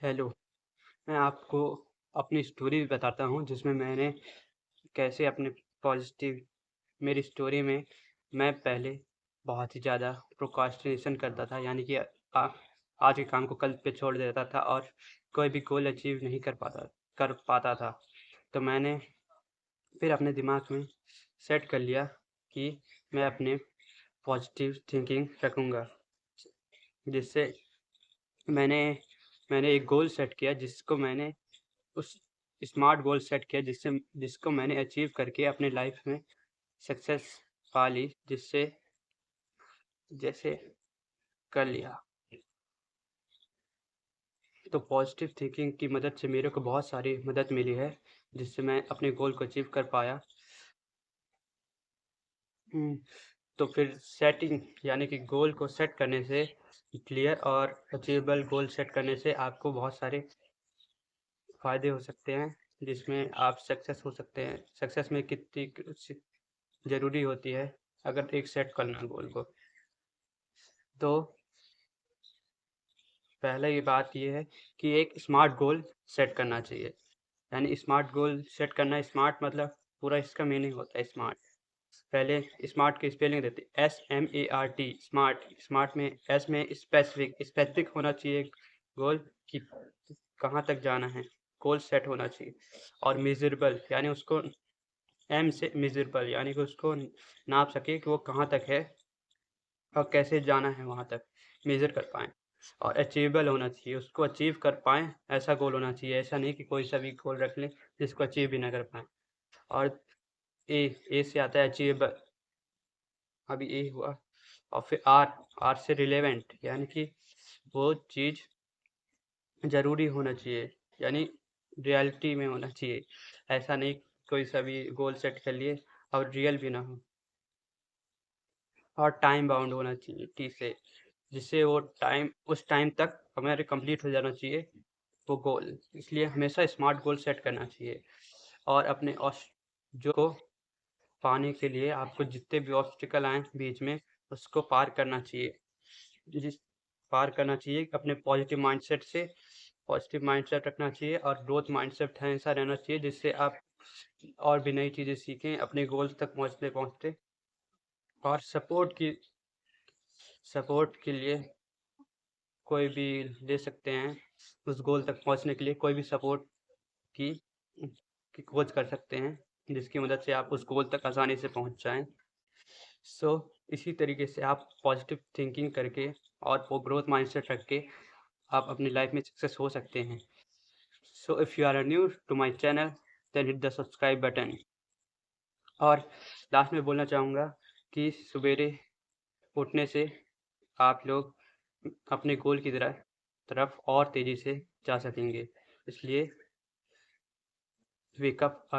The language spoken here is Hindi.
हेलो, मैं आपको अपनी स्टोरी बताता हूँ जिसमें मैंने कैसे अपने पॉज़िटिव मेरी स्टोरी में मैं पहले बहुत ही ज़्यादा प्रोक्रास्टिनेशन करता था, यानी कि आज के काम को कल पे छोड़ देता था और कोई भी गोल अचीव नहीं कर पाता था। तो मैंने फिर अपने दिमाग में सेट कर लिया कि मैं अपने पॉज़िटिव थिंकिंग रखूँगा, जिससे मैंने मैंने एक गोल सेट किया उस स्मार्ट गोल सेट किया जिसको मैंने अचीव करके अपने लाइफ में सक्सेस पा ली, जिससे जैसे कर लिया। तो पॉजिटिव थिंकिंग की मदद से मेरे को बहुत सारी मदद मिली है, जिससे मैं अपने गोल को अचीव कर पाया। तो फिर सेटिंग यानी कि गोल को सेट करने से, क्लियर और अचीवेबल गोल सेट करने से आपको बहुत सारे फ़ायदे हो सकते हैं, जिसमें आप सक्सेस हो सकते हैं। सक्सेस में कितनी ज़रूरी होती है अगर एक सेट करना गोल को। तो पहले ये बात ये है कि एक स्मार्ट गोल सेट करना चाहिए, यानी स्मार्ट गोल सेट करना। स्मार्ट मतलब पूरा इसका मीनिंग होता है स्मार्ट। पहले स्मार्ट की स्पेलिंग देते SMART स्मार्ट। स्मार्ट में एस में स्पेसिफिक होना चाहिए गोल कि कहाँ तक जाना है, गोल सेट होना चाहिए। और मेजरेबल यानी उसको एम से मेजरेबल यानी कि उसको नाप सके कि वो कहाँ तक है और कैसे जाना है वहाँ तक, मेज़र कर पाएँ। और अचीवेबल होना चाहिए, उसको अचीव कर पाएँ ऐसा गोल होना चाहिए। ऐसा नहीं कि कोई सा भी गोल रख लें जिसको अचीव भी ना कर पाएँ। और ए से आता है अचीवेबल, अभी ए हुआ। और फिर आर से रिलेवेंट, यानी कि वो चीज़ ज़रूरी होना चाहिए, यानी रियलिटी में होना चाहिए। ऐसा नहीं कोई सा भी गोल सेट कर लिए और रियल भी ना हो। और टाइम बाउंड होना चाहिए टी से, जिससे वो उस टाइम तक हमारे कंप्लीट हो जाना चाहिए वो गोल। इसलिए हमेशा स्मार्ट गोल सेट करना चाहिए। और अपने जो को पाने के लिए आपको जितने भी ऑब्स्टिकल आए बीच में, उसको पार करना चाहिए। जिस पार करना चाहिए अपने पॉजिटिव माइंडसेट रखना चाहिए और ग्रोथ माइंडसेट हमेशा रहना चाहिए, जिससे आप और भी नई चीज़ें सीखें अपने गोल्स तक पहुँचते पहुँचते। और सपोर्ट के लिए कोई भी ले सकते हैं, उस गोल तक पहुंचने के लिए कोई भी सपोर्ट की की खोज कर सकते हैं, जिसकी मदद से आप उस गोल तक आसानी से पहुंच जाएं। सो इसी तरीके से आप पॉजिटिव थिंकिंग करके और वो ग्रोथ माइंडसेट रख के आप अपनी लाइफ में सक्सेस हो सकते हैं। So if you are new to my channel, then hit the subscribe button. और लास्ट में बोलना चाहूँगा कि सवेरे उठने से आप लोग अपने गोल की तरफ और तेज़ी से जा सकेंगे। इसलिए वेक अप